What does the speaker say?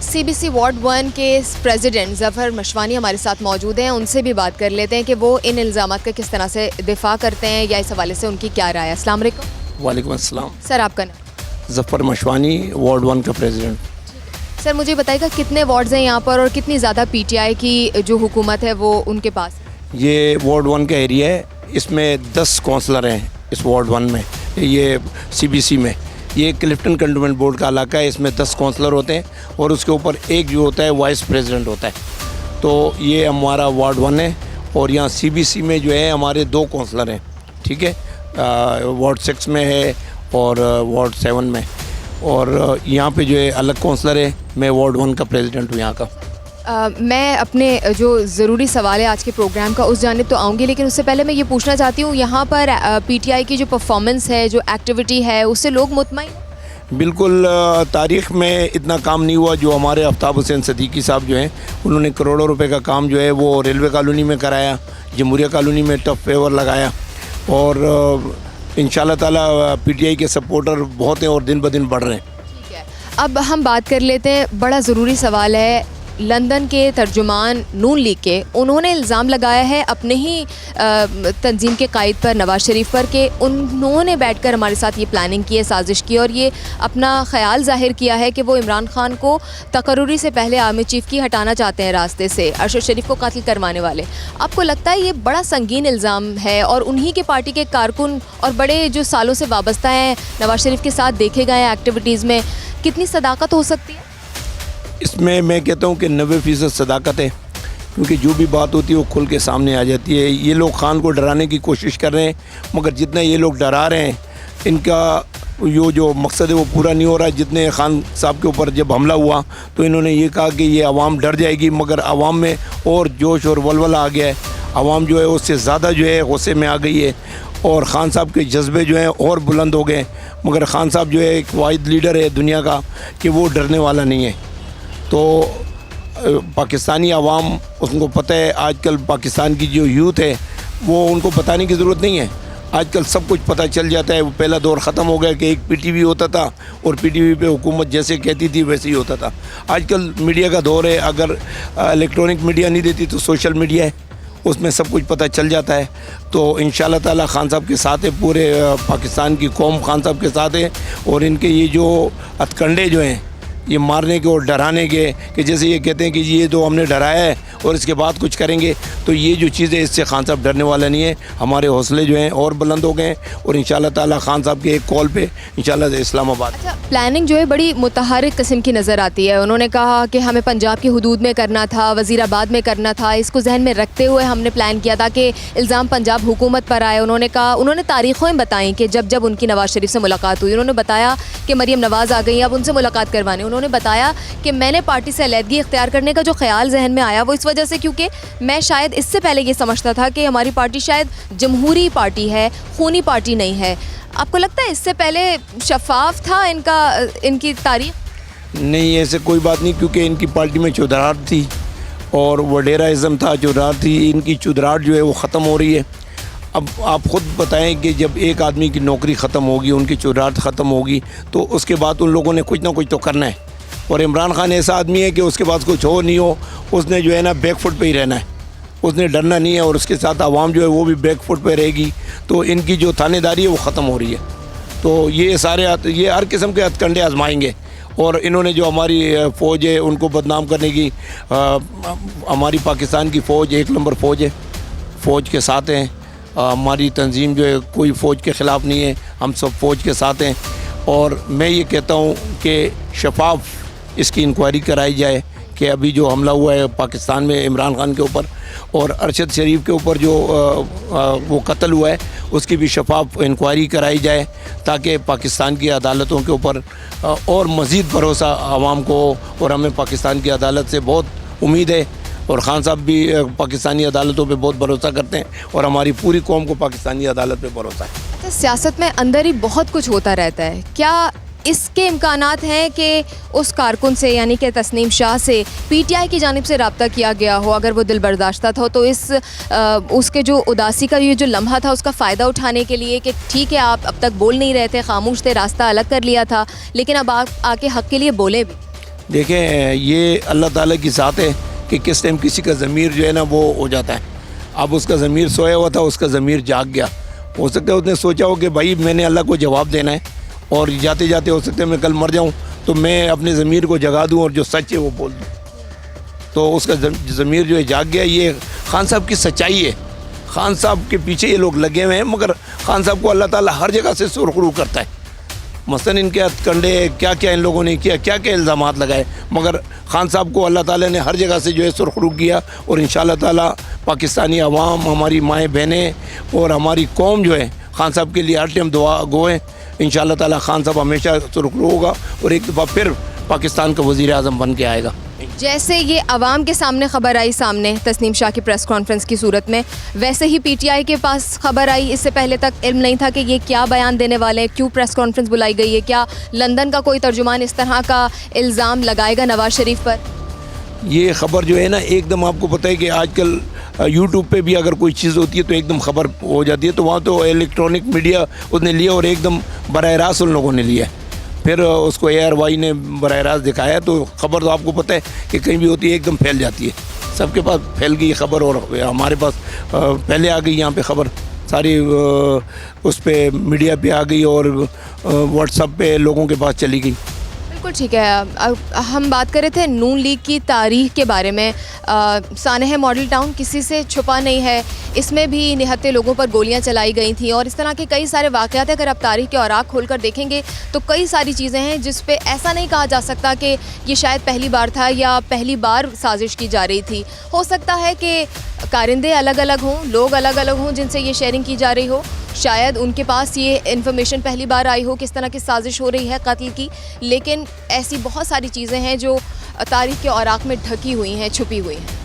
CBC ward 1 के president Zafar Mashwani हमारे साथ मौजूद हैं। उनसे भी बात कर लेते हैं कि वो इन इल्ज़ामात का किस तरह से दिफा करते हैं या इस हवाले से उनकी क्या राय है। अस्सलाम वालेकुम। वालेकुम अस्सलाम। सर, आपका नाम? ज़फ़र मशवानी, वार्ड 1 का प्रेसिडेंट। सर, मुझे बताइएगा कितने वार्ड्स हैं यहाँ पर और कितनी ज़्यादा पीटीआई की जो हुकूमत है वो उनके पास है? ये वार्ड 1 का एरिया है, इसमें 10 काउंसलर हैं इस वार्ड 1 में। ये सीबीसी में ये क्लिफ्टन कंटोनमेंट बोर्ड का इलाका है, इसमें 10 काउंसलर होते हैं और उसके ऊपर एक जो होता है वाइस प्रेसिडेंट होता है। तो ये हमारा वार्ड 1 है और यहाँ सीबीसी में जो है हमारे 2 काउंसलर हैं, ठीक है। वार्ड 6 में है और वार्ड 7 में, और यहाँ पे जो है अलग काउंसलर है। मैं वार्ड 1 का प्रेसिडेंट हूँ यहाँ का। मैं अपने जो ज़रूरी सवाल है आज के प्रोग्राम का उस जानिब तो आऊँगी, लेकिन उससे पहले मैं ये पूछना चाहती हूँ यहाँ पर पीटीआई की जो परफॉर्मेंस है, जो एक्टिविटी है, उससे लोग मुतमईन हैं? बिल्कुल, तारीख़ में इतना काम नहीं हुआ। जो हमारे आफ्ताब हुसैन सदीकी साहब जो हैं उन्होंने करोड़ों रुपए का काम जो है वो रेलवे कॉलोनी में कराया, जमहूरिया कॉलोनी में टफ फेवर लगाया, और इंशाल्लाह ताला पीटीआई के सपोर्टर बहुत हैं और दिन ब दिन बढ़ रहे हैं। ठीक है, अब हम बात कर लेते हैं, बड़ा ज़रूरी सवाल है। लंदन के तर्जुमान नून लीग के उन्होंने इल्ज़ाम लगाया है अपने ही तंजीम के कायद पर, नवाज़ शरीफ पर, कि उन्होंने बैठकर हमारे साथ ये प्लानिंग की है, साजिश की, और ये अपना ख्याल जाहिर किया है कि वो इमरान खान को तकर्रुरी से पहले आर्मी चीफ की हटाना चाहते हैं रास्ते से, अरशद शरीफ को कत्ल करवाने वाले। आपको लगता है ये बड़ा संगीन इल्ज़ाम है और उन्हीं के पार्टी के कारकुन और बड़े जो सालों से वाबस्ता हैं नवाज़ शरीफ के साथ देखे गए हैं एक्टिविटीज़ में, कितनी सदाकत हो सकती है इसमें? मैं कहता हूँ कि 90% सदाकत है, क्योंकि जो भी बात होती है वो खुल के सामने आ जाती है। ये लोग खान को डराने की कोशिश कर रहे हैं, मगर जितना ये लोग डरा रहे हैं इनका जो मकसद है वो पूरा नहीं हो रहा है। जितने खान साहब के ऊपर जब हमला हुआ तो इन्होंने ये कहा कि ये आवाम डर जाएगी, मगर आवाम में और जोश और वलवला आ गया है। आवाम जो है उससे ज़्यादा जो है गुस्से में आ गई है और ख़ान साहब के जज्बे जो हैं और बुलंद हो गए। मगर ख़ान साहब जो है एक वाहिद लीडर है दुनिया का कि वो डरने वाला नहीं है। तो पाकिस्तानी आवाम, उनको पता है आजकल पाकिस्तान की जो यूथ है वो उनको बताने की ज़रूरत नहीं है। आजकल सब कुछ पता चल जाता है। वो पहला दौर ख़त्म हो गया कि एक पीटीवी होता था और पीटीवी पे हुकूमत जैसे कहती थी वैसे ही होता था। आजकल मीडिया का दौर है। अगर इलेक्ट्रॉनिक मीडिया नहीं देती तो सोशल मीडिया है, उसमें सब कुछ पता चल जाता है। तो इंशाल्लाह ताला खान साहब के साथ है, पूरे पाकिस्तान की कौम खान साहब के साथ है। और इनके ये जो हथकंडे जो हैं ये मारने के और डराने के, कि जैसे ये कहते हैं कि ये तो हमने डराया है और इसके बाद कुछ करेंगे, तो ये जो चीज़ें, इससे खान साहब डरने वाला नहीं है। हमारे हौसले जो हैं और बुलंद हो गए हैं और इंशाल्लाह ताला खान साहब के एक कॉल पे इंशाल्लाह इस्लामाबाद। अच्छा, प्लानिंग जो है बड़ी मुतहरिक किस्म की नज़र आती है। उन्होंने कहा कि हमें पंजाब की हुदूद में करना था, वज़ीराबाद में करना था। इसको जहन में रखते हुए हमने प्लान किया था कि इल्ज़ाम पंजाब हुकूमत पर आए। उन्होंने कहा, उन्होंने तारीख़ें बताई कि जब जब उनकी नवाज़ शरीफ से मुलाकात हुई, उन्होंने बताया कि मरीम नवाज़ आ गई, अब उनसे मुलाकात करवानी। उन्होंने बताया कि मैंने पार्टी से अलहदगी इख्तियार करने का जो ख्याल जहन में आया वो इस वजह से क्योंकि मैं शायद इससे पहले ये समझता था कि हमारी पार्टी शायद जमहूरी पार्टी है, खूनी पार्टी नहीं है। आपको लगता है इससे पहले शफाफ था इनकी तारीख? नहीं, ऐसे कोई बात नहीं, क्योंकि इनकी पार्टी में चुदराहट थी और वडेराइज़म था, चुदराहट थी। इनकी चुदराहट जो है वो ख़त्म हो रही है। अब आप ख़ुद बताएं कि जब एक आदमी की नौकरी ख़त्म होगी, उनकी चुदराहट ख़त्म होगी, तो उसके बाद उन लोगों ने कुछ ना कुछ तो करना है। और इमरान खान ऐसा आदमी है कि उसके पास कुछ हो नहीं हो, उसने जो है ना बैक फुट पे ही रहना है, उसने डरना नहीं है। और उसके साथ आवाम जो है वो भी बैक फुट पे रहेगी। तो इनकी जो थानेदारी है वो ख़त्म हो रही है। तो ये हर किस्म के हथकंडे आजमाएंगे। और इन्होंने जो हमारी फ़ौज है उनको बदनाम करने की, हमारी पाकिस्तान की फ़ौज 1 नंबर फ़ौज है, फ़ौज के साथ हैं। हमारी तंजीम जो है कोई फ़ौज के ख़िलाफ़ नहीं है, हम सब फ़ौज के साथ हैं। और मैं ये कहता हूँ कि शफाफ इसकी इंक्वायरी कराई जाए कि अभी जो हमला हुआ है पाकिस्तान में इमरान खान के ऊपर और अरशद शरीफ के ऊपर जो वो कत्ल हुआ है, उसकी भी शफाफ इंक्वायरी कराई जाए, ताकि पाकिस्तान की अदालतों के ऊपर और मज़ीद भरोसा आवाम को। और हमें पाकिस्तान की अदालत से बहुत उम्मीद है और ख़ान साहब भी पाकिस्तानी अदालतों पे बहुत भरोसा करते हैं और हमारी पूरी कौम को पाकिस्तानी अदालत पे भरोसा है। तो सियासत में अंदर ही बहुत कुछ होता रहता है। क्या इसके इम्कानात हैं कि उस कारकुन से यानी कि तस्नीम शाह से पीटीआई की जानिब से रब्ता किया गया हो? अगर वो दिल बर्दाश्ता था तो उसके जो उदासी का ये जो लम्हा था उसका फ़ायदा उठाने के लिए कि ठीक है आप अब तक बोल नहीं रहे थे, खामोश थे, रास्ता अलग कर लिया था, लेकिन अब आप आके हक़ के लिए बोले भी। देखें ये अल्लाह ताला की ज़ात है कि किस टाइम किसी का ज़मीर जो है ना वो हो जाता है। अब उसका ज़मीर सोया हुआ था, उसका ज़मीर जाग गया। हो सकता है उसने सोचा हो कि भाई मैंने अल्लाह को जवाब देना है और जाते जाते हो सकता है मैं कल मर जाऊँ तो मैं अपने ज़मीर को जगा दूँ और जो सच है वो बोल दूँ। तो उसका ज़मीर जो है जाग गया। ये खान साहब की सच्चाई है। खान साहब के पीछे ये लोग लगे हुए हैं, मगर खान साहब को अल्लाह ताला हर जगह से सुरखरू करता है। मसलन इनके हथकंडे क्या क्या इन लोगों ने किया, क्या क्या इल्ज़ामात लगाए, मगर खान साहब को अल्लाह ताला ने हर जगह से जो है सुरखरू किया। और इंशाअल्लाह ताला पाकिस्तानी अवाम, हमारी माएँ बहनें और हमारी कौम जो है खान साहब के लिए हर टाइम दुआ गो है। इंशाअल्लाह ताला खान साहब हमेशा सुरखरू होगा और एक दफ़ा फिर पाकिस्तान का वज़ीर आज़म बन के आएगा। जैसे ये अवाम के सामने खबर आई सामने तस्नीम शाह की प्रेस कॉन्फ्रेंस की सूरत में, वैसे ही पीटीआई के पास खबर आई। इससे पहले तक इल्म नहीं था कि ये क्या बयान देने वाले हैं, क्यों प्रेस कॉन्फ्रेंस बुलाई गई है, क्या लंदन का कोई तर्जुमान इस तरह का इल्ज़ाम लगाएगा नवाज शरीफ पर? ये ख़बर जो है ना एकदम, आपको पता है कि आजकल यूट्यूब पे भी अगर कोई चीज़ होती है तो एकदम ख़बर हो जाती है। तो वहाँ तो इलेक्ट्रॉनिक मीडिया उसने लिया और एकदम बराह रास्त उन लोगों ने लिया। फिर उसको ARY ने बराह रास्त दिखाया। तो ख़बर तो आपको पता है कि कहीं भी होती है एकदम फैल जाती है, सबके पास फैल गई खबर। और हमारे पास पहले आ गई यहाँ पे ख़बर सारी, उस पे मीडिया पे आ गई और व्हाट्सएप पे लोगों के पास चली गई। बिल्कुल ठीक है। हम बात कर रहे थे नून लीग की तारीख के बारे में। सानेह मॉडल टाउन किसी से छुपा नहीं है, इसमें भी निहत्ते लोगों पर गोलियां चलाई गई थी और इस तरह के कई सारे वाक़यात। अगर आप तारीख के औराक खोल कर देखेंगे तो कई सारी चीज़ें हैं जिस पे ऐसा नहीं कहा जा सकता कि ये शायद पहली बार था या पहली बार साजिश की जा रही थी। हो सकता है कि कारिंदे अलग अलग हों, लोग अलग अलग हों जिनसे ये शेयरिंग की जा रही हो, शायद उनके पास ये इन्फॉर्मेशन पहली बार आई हो किस तरह की साजिश हो रही है कत्ल की। लेकिन ऐसी बहुत सारी चीज़ें हैं जो तारीख के औराक में ढकी हुई हैं, छुपी हुई हैं।